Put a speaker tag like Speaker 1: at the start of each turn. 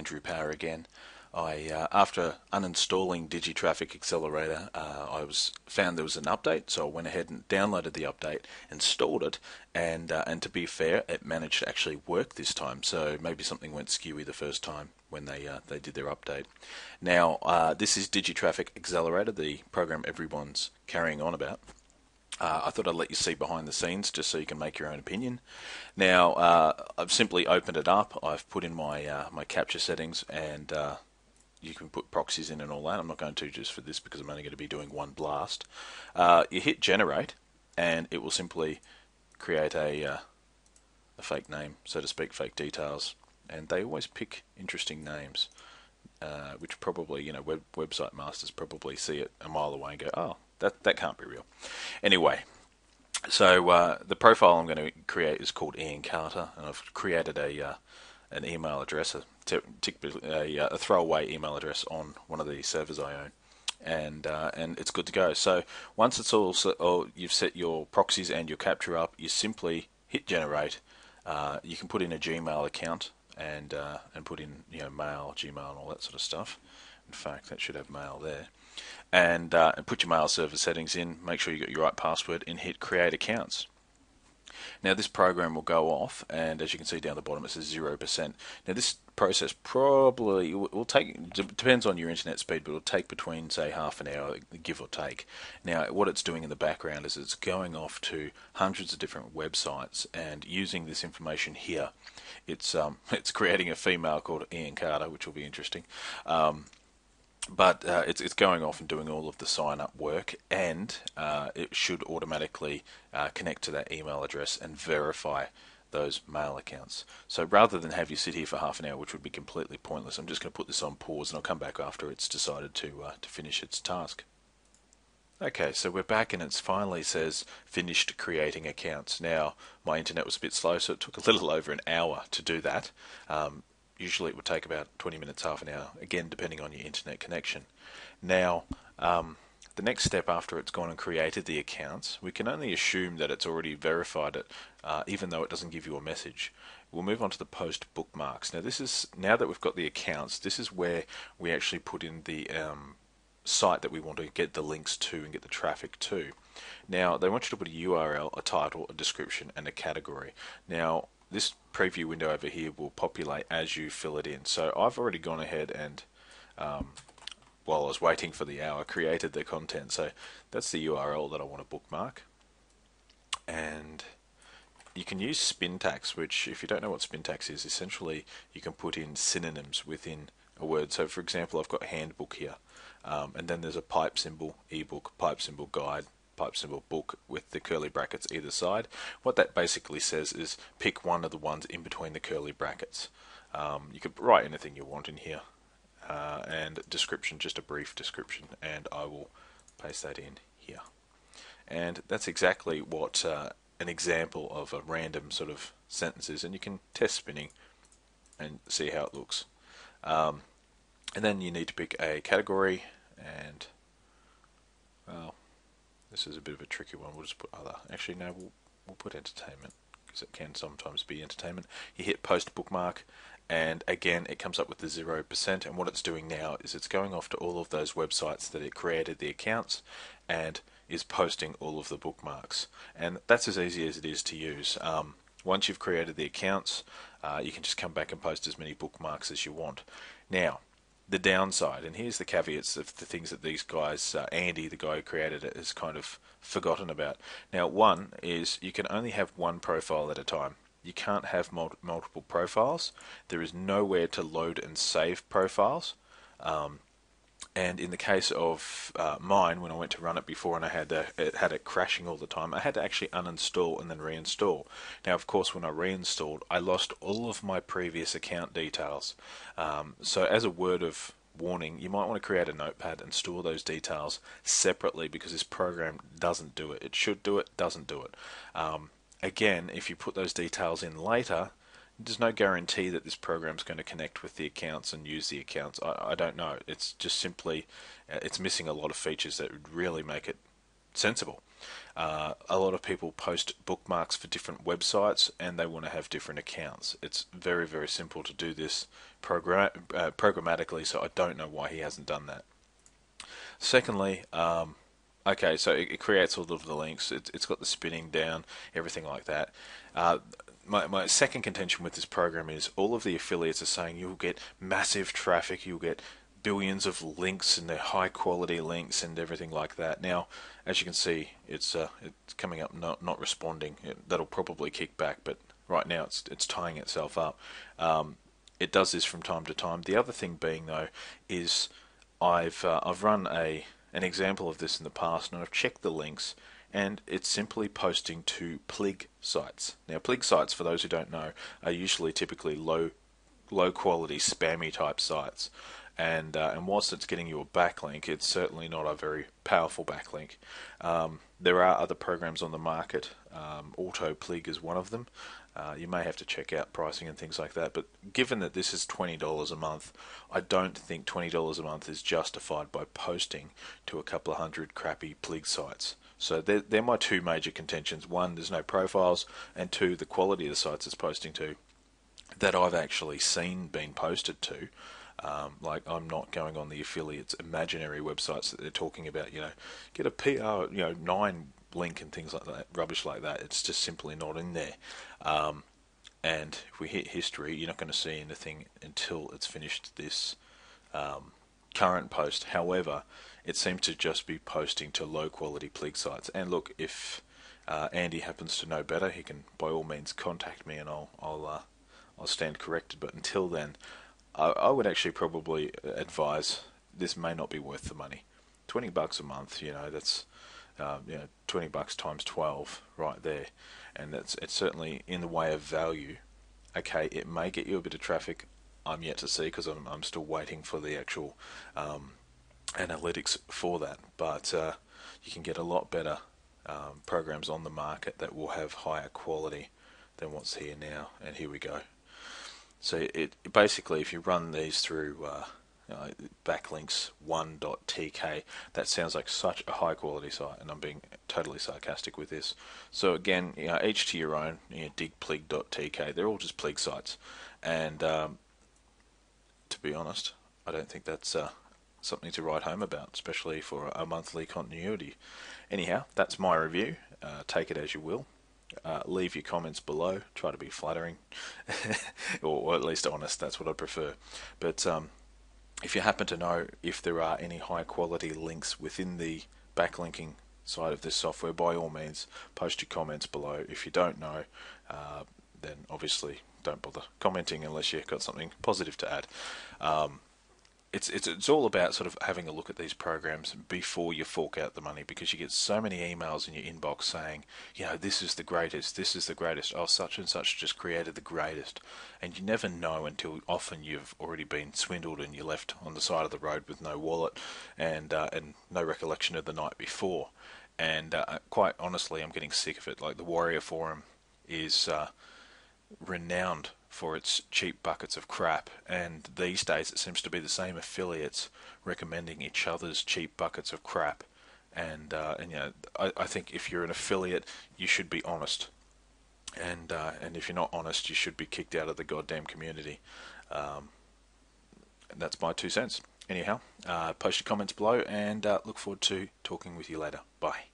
Speaker 1: Andrew Power again. After uninstalling Digi Traffic Accelerator, found there was an update, so I went ahead and downloaded the update, installed it, and to be fair, it managed to actually work this time. So maybe something went skewy the first time when they did their update. Now this is Digi Traffic Accelerator, the program everyone's carrying on about. I thought I'd let you see behind the scenes just so you can make your own opinion. Now, I've simply opened it up. I've put in my capture settings, and you can put proxies in and all that. I'm not going to just for this because I'm only going to be doing one blast. You hit generate, and it will simply create a fake name, so to speak, fake details. And they always pick interesting names, which probably, website masters probably see it a mile away and go, oh, that can't be real. Anyway, so the profile I'm going to create is called Ian Carter, and I've created an email address, a throwaway email address on one of the servers I own, and it's good to go. So once it's all you've set your proxies and your capture up, you simply hit generate. You can put in a Gmail account and put in mail, Gmail, and all that sort of stuff. In fact, that should have mail there. And put your mail server settings in, make sure you got your right password, and hit create accounts. Now this program will go off, and as you can see down the bottom it says 0%. Now this process probably will take, depends on your internet speed, but it'll take between say half an hour, give or take. Now what it's doing in the background is it's going off to hundreds of different websites, and using this information here, it's creating a female called Ian Carter, which will be interesting. But it's going off and doing all of the sign-up work, and it should automatically connect to that email address and verify those mail accounts. So rather than have you sit here for half an hour, which would be completely pointless, I'm just going to put this on pause, and I'll come back after it's decided to finish its task. Okay, so we're back, and it finally says finished creating accounts. Now my internet was a bit slow, so it took a little over an hour to do that. Usually it would take about 20 minutes, half an hour, again depending on your internet connection. Now, the next step after it's gone and created the accounts, we can only assume that it's already verified it, even though it doesn't give you a message. We'll move on to the post bookmarks. Now that we've got the accounts, this is where we actually put in the site that we want to get the links to and get the traffic to. Now, they want you to put a URL, a title, a description, and a category. Now, this preview window over here will populate as you fill it in. So I've already gone ahead and, while I was waiting for the hour, created the content. So that's the URL that I want to bookmark. And you can use Spintax, which, if you don't know what Spintax is, essentially you can put in synonyms within a word. So for example, I've got handbook here, and then there's a pipe symbol, ebook, pipe symbol, guide, pipe symbol, book, with the curly brackets either side. What that basically says is pick one of the ones in between the curly brackets. You could write anything you want in here, and description, just a brief description, and I will paste that in here. And that's exactly what an example of a random sort of sentence is, and you can test spinning and see how it looks. And then you need to pick a category, and well, this is a bit of a tricky one. We'll just put other. Actually, no, we'll put entertainment, because it can sometimes be entertainment. You hit post bookmark, and again it comes up with the 0%, and what it's doing now is it's going off to all of those websites that it created the accounts and is posting all of the bookmarks. And that's as easy as it is to use. Once you've created the accounts, you can just come back and post as many bookmarks as you want. Now, the downside, and here's the caveats of the things that these guys, Andy, the guy who created it, has kind of forgotten about. Now, one is you can only have one profile at a time. You can't have multiple profiles. There is nowhere to load and save profiles. And in the case of mine, when I went to run it before and it had it crashing all the time, I had to actually uninstall and then reinstall. Now, of course, when I reinstalled, I lost all of my previous account details. So as a word of warning, you might want to create a notepad and store those details separately, because this program doesn't do it. It should do it, doesn't do it. Again, if you put those details in later, there's no guarantee that this program's going to connect with the accounts and use the accounts. I don't know. It's just simply, it's missing a lot of features that would really make it sensible. A lot of people post bookmarks for different websites and they want to have different accounts. It's very, very simple to do this programmatically, so I don't know why he hasn't done that. Secondly, okay, so it creates all of the links. It's got the spinning down, everything like that. My second contention with this program is all of the affiliates are saying you'll get massive traffic, you'll get billions of links and they're high quality links and everything like that. Now, as you can see, it's coming up not responding. That'll probably kick back, but right now it's tying itself up. It does this from time to time. The other thing being though is I've run an example of this in the past, and I've checked the links, and it's simply posting to plig sites. Now, plig sites, for those who don't know, are usually typically low quality spammy type sites, and whilst it's getting you a backlink, it's certainly not a very powerful backlink. There are other programs on the market. AutoPlig is one of them. You may have to check out pricing and things like that, but given that this is $20 a month, I don't think $20 a month is justified by posting to a couple of hundred crappy plig sites. So they're my two major contentions. One, there's no profiles, and two, the quality of the sites it's posting to that I've actually seen being posted to. Like, I'm not going on the affiliates' imaginary websites that they're talking about, get a PR, 9 link and things like that, rubbish like that. It's just simply not in there. And if we hit history, you're not going to see anything until it's finished this current post. However, it seems to just be posting to low quality plig sites. And look, if Andy happens to know better, he can by all means contact me, and I'll stand corrected. But until then, I would actually probably advise this may not be worth the money. $20 a month, that's 20 bucks times 12 right there, and it's certainly in the way of value. Okay, it may get you a bit of traffic. I'm yet to see, because I'm still waiting for the actual analytics for that, but you can get a lot better programs on the market that will have higher quality than what's here now. And here we go. So it basically, if you run these through backlinks1.tk, that sounds like such a high quality site, and I'm being totally sarcastic with this. So again, each to your own. Digplig.tk, they're all just plig sites, and to be honest, I don't think that's something to write home about, especially for a monthly continuity. Anyhow, that's my review. Take it as you will. Leave your comments below. Try to be flattering, or at least honest. That's what I prefer. But if you happen to know if there are any high quality links within the backlinking side of this software, by all means post your comments below. If you don't know, then obviously don't bother commenting unless you've got something positive to add. It's all about sort of having a look at these programs before you fork out the money, because you get so many emails in your inbox saying, this is the greatest, oh, such and such just created the greatest, and you never know until often you've already been swindled and you're left on the side of the road with no wallet and no recollection of the night before. And quite honestly, I'm getting sick of it. Like, the Warrior Forum is renowned for its cheap buckets of crap, and these days it seems to be the same affiliates recommending each other's cheap buckets of crap. And I think if you're an affiliate, you should be honest, and if you're not honest, you should be kicked out of the goddamn community. And that's my 2 cents. Anyhow, post your comments below, and look forward to talking with you later. Bye.